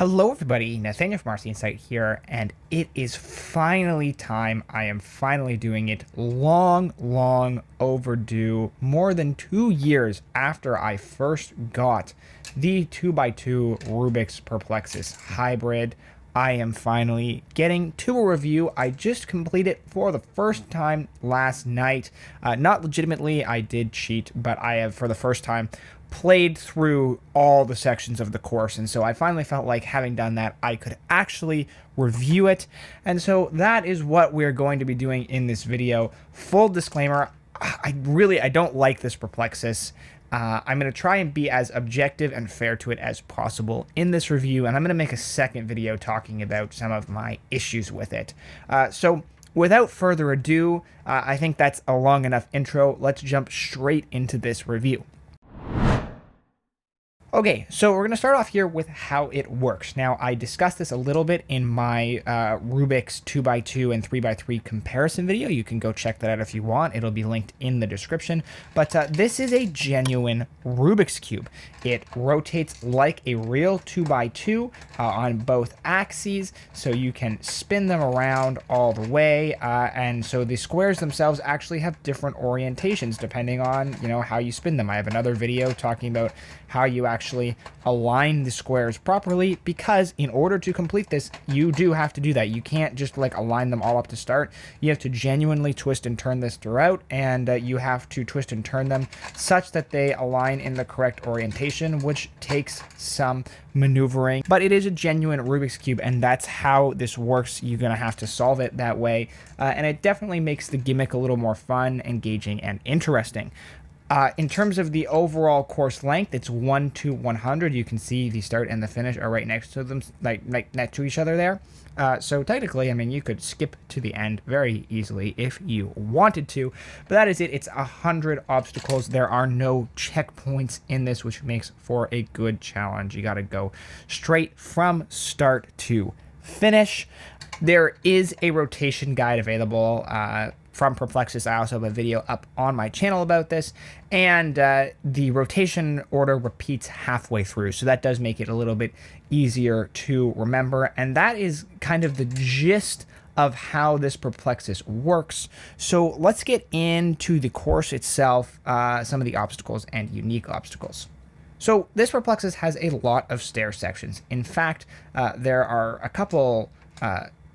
Hello everybody, Nathaniel from RCInsight here, and it is finally time. I am finally doing it. Long overdue. More than 2 years after I first got the 2x2 Rubik's Perplexus Hybrid. I am finally getting to a review. I just completed it for the first time last night. Not legitimately, I did cheat, but I have for the first time played through all the sections of the course, and so I finally felt like, having done that, I could actually review it. And so that is what we're going to be doing in this video. Full disclaimer, I don't like this Perplexus. I'm going to try and be as objective and fair to it as possible in this review, and I'm going to make a second video talking about some of my issues with it. So without further ado, I think that's a long enough intro. Let's jump straight into this review. Okay, so we're going to start off here with how it works. Now, I discussed this a little bit in my Rubik's 2x2 and 3x3 comparison video. You can go check that out if you want. It'll be linked in the description. But this is a genuine Rubik's Cube. It rotates like a real 2x2 on both axes, so you can spin them around all the way. And so the squares themselves actually have different orientations depending on, how you spin them. I have another video talking about how you actually align the squares properly, because in order to complete this, you do have to do that. You can't just align them all up to start. You have to genuinely twist and turn this throughout, and you have to twist and turn them such that they align in the correct orientation, which takes some maneuvering. But it is a genuine Rubik's Cube, and that's how this works. You're gonna have to solve it that way, and it definitely makes the gimmick a little more fun, engaging, and interesting. In terms of the overall course length, it's 1 to 100. You can see the start and the finish are right next to them, like next to each other there. So technically, you could skip to the end very easily if you wanted to, but that is it. It's 100 obstacles. There are no checkpoints in this, which makes for a good challenge. You got to go straight from start to finish. There is a rotation guide available from Perplexus. I also have a video up on my channel about this, and the rotation order repeats halfway through, so that does make it a little bit easier to remember, and that is kind of the gist of how this Perplexus works. So let's get into the course itself, some of the obstacles and unique obstacles. So this Perplexus has a lot of stair sections. In fact, there are a couple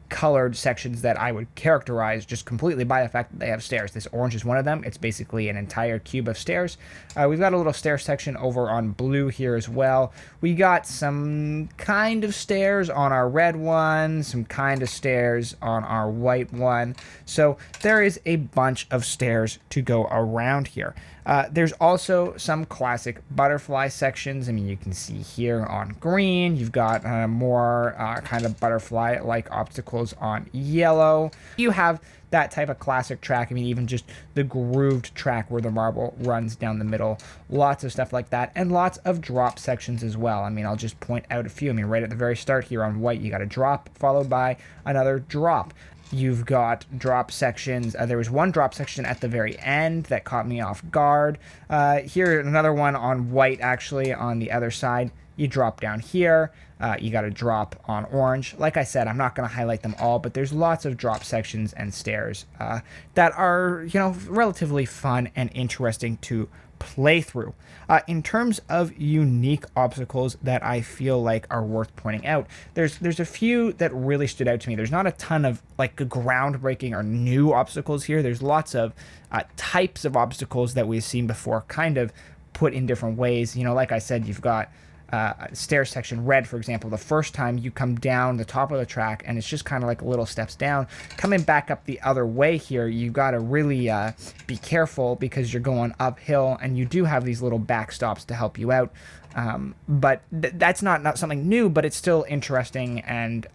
colored sections that I would characterize just completely by the fact that they have stairs. This orange is one of them. It's basically an entire cube of stairs. We've got a little stair section over on blue here as well. We got some kind of stairs on our red one, some kind of stairs on our white one. So there is a bunch of stairs to go around here. There's also some classic butterfly sections. You can see here on green, you've got more kind of butterfly-like obstacles on yellow. You have that type of classic track. Even just the grooved track where the marble runs down the middle. Lots of stuff like that, and lots of drop sections as well. I'll just point out a few. Right at the very start here on white, you got a drop followed by another drop. You've got drop sections. There was one drop section at the very end that caught me off guard. Here, another one on white, actually, on the other side. You drop down here. You got a drop on orange. Like I said, I'm not going to highlight them all, but there's lots of drop sections and stairs that are, relatively fun and interesting to play through. In terms of unique obstacles that I feel like are worth pointing out, there's a few that really stood out to me. There's not a ton of groundbreaking or new obstacles here. There's lots of types of obstacles that we've seen before, kind of put in different ways. Like I said, you've got stair section red, for example. The first time you come down the top of the track, and it's just kind of like little steps down. Coming back up the other way here, you got to really be careful, because you're going uphill, and you do have these little backstops to help you out. But that's not something new, but it's still interesting, and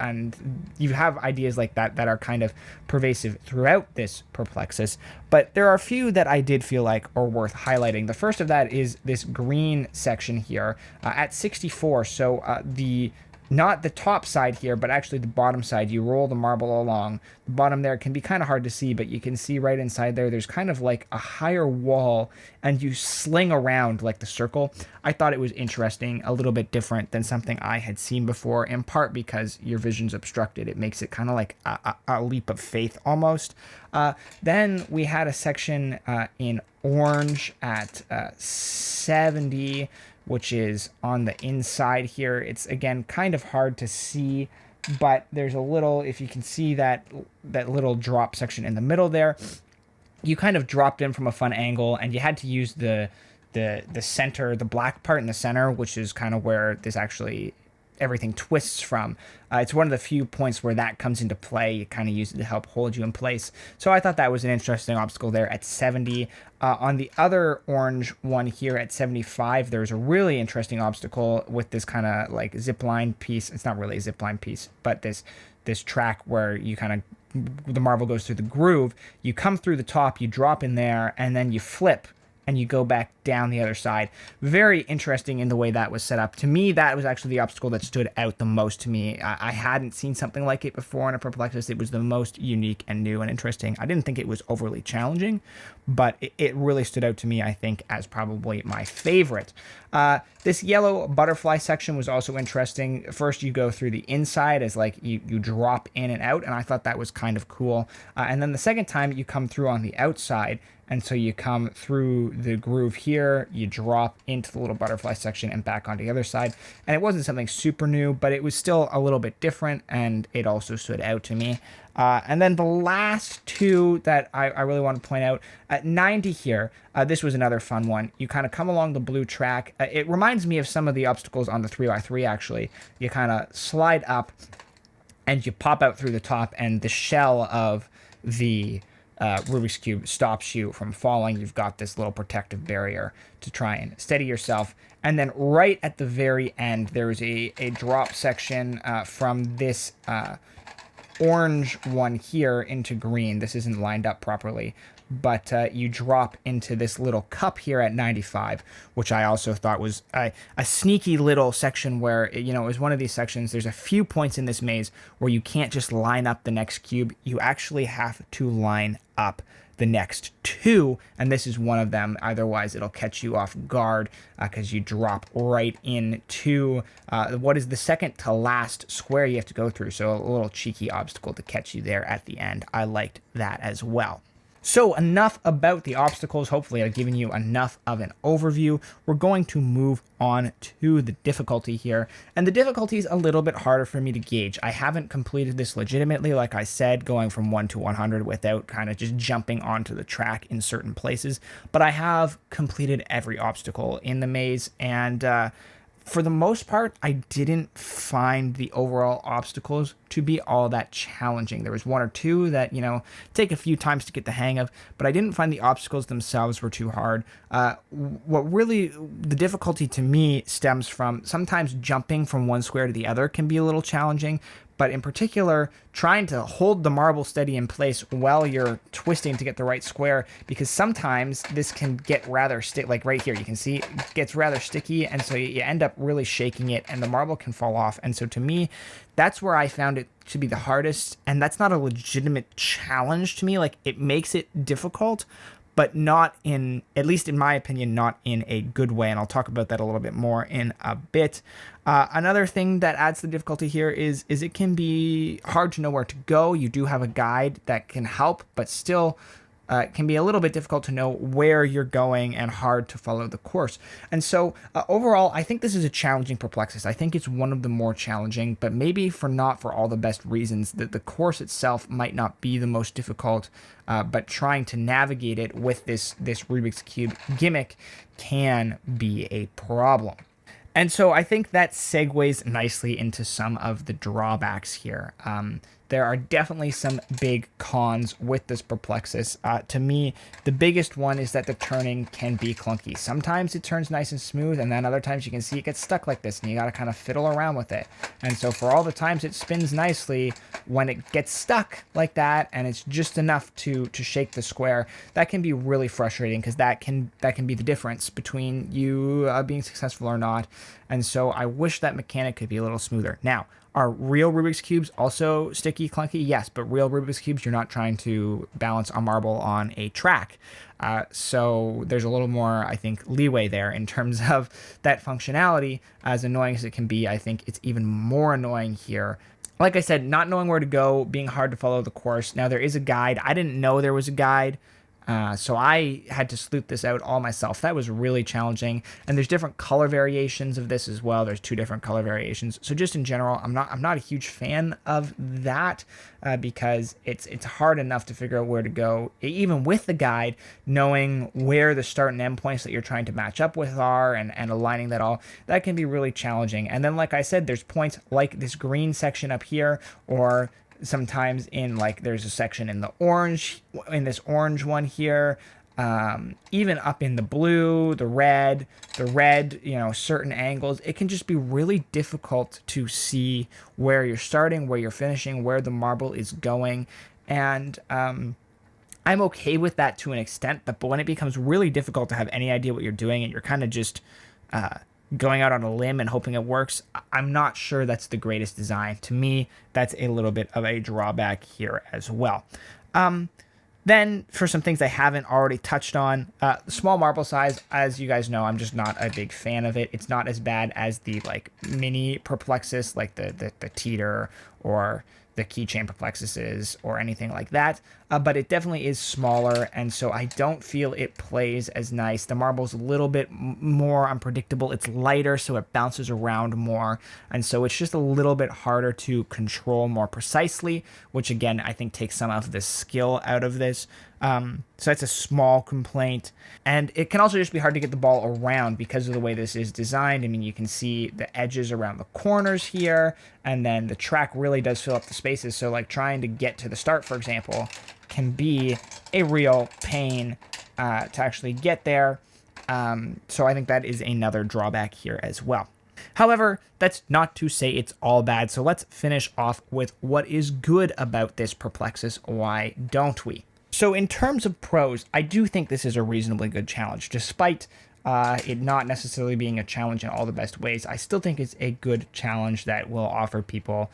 you have ideas like that are kind of pervasive throughout this Perplexus. But there are a few that I did feel like are worth highlighting. The first of that is this green section here at 64. So the not the top side here, but actually the bottom side. You roll the marble along. The bottom there can be kind of hard to see, but you can see right inside there, there's kind of like a higher wall, and you sling around like the circle. I thought it was interesting, a little bit different than something I had seen before, in part because your vision's obstructed. It makes it kind of like a leap of faith almost. Then we had a section in orange at 70, which is on the inside here. It's, again, kind of hard to see, but there's a little, if you can see that little drop section in the middle there, you kind of dropped in from a fun angle, and you had to use the center, the black part in the center, which is kind of where this actually everything twists from. It's one of the few points where that comes into play. You kind of use it to help hold you in place. So I thought that was an interesting obstacle there at 70. On the other orange one here at 75, there's a really interesting obstacle with this kind of like zip line piece. It's not really a zip line piece, but this track where you kind of, the marble goes through the groove. You come through the top, you drop in there, and then you flip and you go back down the other side. Very interesting in the way that was set up. To me, that was actually the obstacle that stood out the most to me. I hadn't seen something like it before in a Perplexus. It was the most unique and new and interesting. I didn't think it was overly challenging, but it really stood out to me, I think, as probably my favorite. This yellow butterfly section was also interesting. First, you go through the inside as like you drop in and out, and I thought that was kind of cool. And then the second time, you come through on the outside, and so you come through the groove here, you drop into the little butterfly section and back on the other side. And it wasn't something super new, but it was still a little bit different, and it also stood out to me. And then the last two that I really want to point out, at 90 here, this was another fun one. You kind of come along the blue track. It reminds me of some of the obstacles on the 3x3, actually. You kind of slide up, and you pop out through the top, and the shell of the Rubik's Cube stops you from falling. You've got this little protective barrier to try and steady yourself. And then right at the very end, there's a drop section from this orange one here into green. This isn't lined up properly, but you drop into this little cup here at 95, which I also thought was a sneaky little section where, you know, it was one of these sections. There's a few points in this maze where you can't just line up the next cube. You actually have to line up the next two, and this is one of them. Otherwise, it'll catch you off guard because you drop right into what is the second to last square you have to go through. So a little cheeky obstacle to catch you there at the end. I liked that as well. So enough about the obstacles. Hopefully I've given you enough of an overview. We're going to move on to the difficulty here. And the difficulty is a little bit harder for me to gauge. I haven't completed this legitimately, like I said, going from 1 to 100 without kind of just jumping onto the track in certain places. But I have completed every obstacle in the maze, and for the most part, I didn't find the overall obstacles to be all that challenging. There was one or two that, you know, take a few times to get the hang of, but I didn't find the obstacles themselves were too hard. What really, the difficulty to me stems from sometimes jumping from one square to the other can be a little challenging, but in particular, trying to hold the marble steady in place while you're twisting to get the right square, because sometimes this can get rather sticky. Like right here, you can see it gets rather sticky, and so you end up really shaking it, and the marble can fall off. And so to me, that's where I found it to be the hardest, and that's not a legitimate challenge to me. Like, it makes it difficult, but not in, at least in my opinion, not in a good way. And I'll talk about that a little bit more in a bit. Another thing that adds to the difficulty here is it can be hard to know where to go. You do have a guide that can help, but still it can be a little bit difficult to know where you're going and hard to follow the course. And so overall, I think this is a challenging Perplexus. I think it's one of the more challenging, but maybe not for all the best reasons. That the course itself might not be the most difficult, but trying to navigate it with this Rubik's Cube gimmick can be a problem. And so I think that segues nicely into some of the drawbacks here. there are definitely some big cons with this Perplexus. To me, the biggest one is that the turning can be clunky. Sometimes it turns nice and smooth, and then other times you can see it gets stuck like this, and you got to kind of fiddle around with it. And so for all the times it spins nicely, when it gets stuck like that, and it's just enough to shake the square, that can be really frustrating, because that can be the difference between you being successful or not. And so I wish that mechanic could be a little smoother. Now, are real Rubik's Cubes also sticky, clunky? Yes, but real Rubik's Cubes, you're not trying to balance a marble on a track. So there's a little more, I think, leeway there in terms of that functionality. As annoying as it can be, I think it's even more annoying here. Like I said, not knowing where to go, being hard to follow the course. Now, there is a guide. I didn't know there was a guide. So I had to sleuth this out all myself. That was really challenging. And there's different color variations of this as well. There's 2 different color variations. So just in general, I'm not a huge fan of that because it's hard enough to figure out where to go, even with the guide, knowing where the start and end points that you're trying to match up with are, and aligning that all. That can be really challenging. And then, like I said, there's points like this green section up here, or sometimes in, like, there's a section in the orange, in this orange one here, even up in the blue, the red, you know, certain angles. It can just be really difficult to see where you're starting, where you're finishing, where the marble is going. And I'm okay with that to an extent, but when it becomes really difficult to have any idea what you're doing, and you're kind of just going out on a limb and hoping it works, I'm not sure that's the greatest design. To me, that's a little bit of a drawback here as well. Then for some things I haven't already touched on, small marble size, as you guys know, I'm just not a big fan of it. It's not as bad as the like mini Perplexus, like the Teeter or the keychain Perplexuses or anything like that, but it definitely is smaller, and so I don't feel it plays as nice. The marble's a little bit more unpredictable. It's lighter, so it bounces around more, and so it's just a little bit harder to control more precisely, which again, I think takes some of the skill out of this. So that's a small complaint. And it can also just be hard to get the ball around because of the way this is designed. I mean, you can see the edges around the corners here, and then the track really does fill up the spaces. So like trying to get to the start, for example, can be a real pain to actually get there. So I think that is another drawback here as well. However, that's not to say it's all bad. So let's finish off with what is good about this Perplexus. Why don't we? So in terms of pros, I do think this is a reasonably good challenge. Despite it not necessarily being a challenge in all the best ways, I still think it's a good challenge that will offer people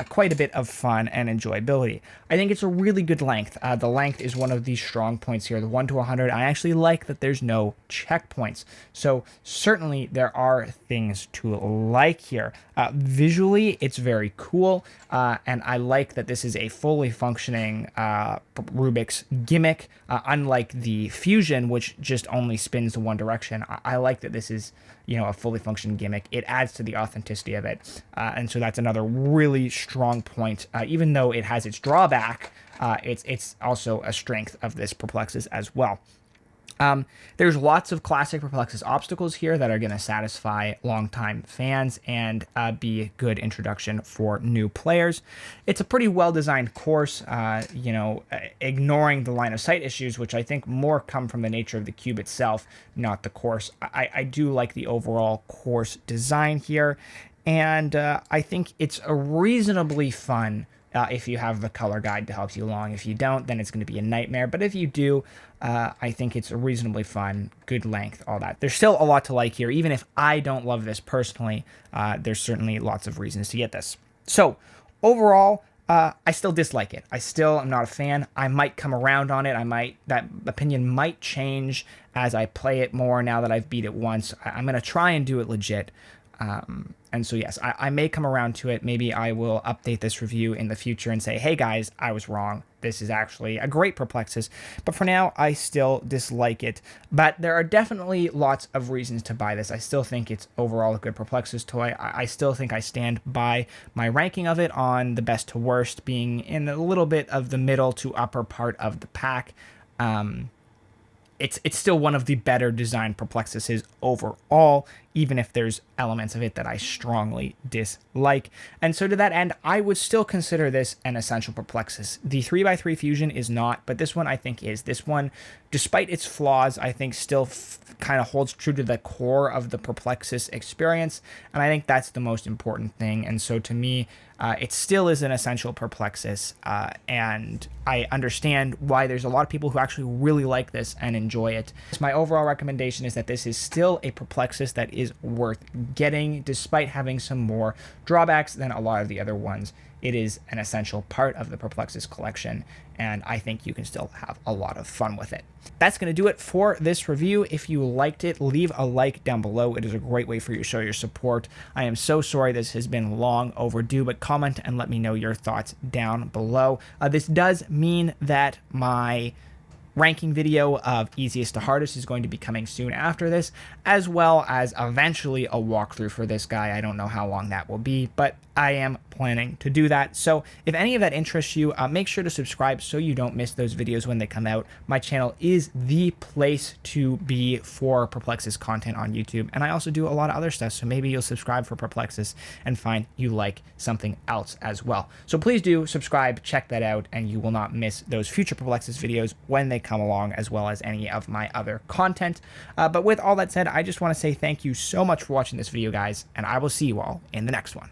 quite a bit of fun and enjoyability. I think it's a really good length. The length is one of the strong points here, the 1 to 100. I actually like that there's no checkpoints. So certainly there are things to like here. Visually, it's very cool, and I like that this is a fully functioning Rubik's gimmick, unlike the Fusion, which just only spins in one direction. I like that this is, you know, a fully functioning gimmick. It adds to the authenticity of it, and so that's another really strong point. Even though it has its drawback, it's also a strength of this Perplexus as well. There's lots of classic Perplexus obstacles here that are going to satisfy longtime fans and be a good introduction for new players. It's a pretty well-designed course, you know, ignoring the line of sight issues, which I think more come from the nature of the cube itself, not the course. I do like the overall course design here, and I think it's a reasonably fun if you have the color guide to help you along. If you don't, then it's going to be a nightmare. But if you do, I think it's a reasonably fun, good length, all that. There's still a lot to like here. Even if I don't love this personally, there's certainly lots of reasons to get this. So overall, I still dislike it. I still am not a fan. I might come around on it. That opinion might change as I play it more now that I've beat it once. I'm going to try and do it legit. And so, yes, I may come around to it. Maybe I will update this review in the future and say, hey, guys, I was wrong. This is actually a great Perplexus. But for now, I still dislike it. But there are definitely lots of reasons to buy this. I still think it's overall a good Perplexus toy. I still think I stand by my ranking of it on the best to worst, being in a little bit of the middle to upper part of the pack. It's still one of the better designed Perplexuses overall, even if there's elements of it that I strongly dislike. And so to that end, I would still consider this an essential Perplexus. The 3x3 Fusion is not, but this one I think is. This one, despite its flaws, I think still kind of holds true to the core of the Perplexus experience, and I think that's the most important thing. And so to me, it still is an essential Perplexus, and I understand why there's a lot of people who actually really like this and enjoy it. So my overall recommendation is that this is still a Perplexus that is worth getting, despite having some more drawbacks than a lot of the other ones. It is an essential part of the Perplexus collection, and I think you can still have a lot of fun with it. That's going to do it for this review. If you liked it, leave a like down below. It is a great way for you to show your support. I am so sorry this has been long overdue, but comment and let me know your thoughts down below. This does mean that my ranking video of easiest to hardest is going to be coming soon after this, as well as eventually a walkthrough for this guy. I don't know how long that will be, but I am planning to do that. So if any of that interests you, make sure to subscribe so you don't miss those videos when they come out. My channel is the place to be for Perplexus content on YouTube, and I also do a lot of other stuff, so maybe you'll subscribe for Perplexus and find you like something else as well. So please do subscribe, check that out, and you will not miss those future Perplexus videos when they come along, as well as any of my other content. But with all that said, I just want to say thank you so much for watching this video, guys, and I will see you all in the next one.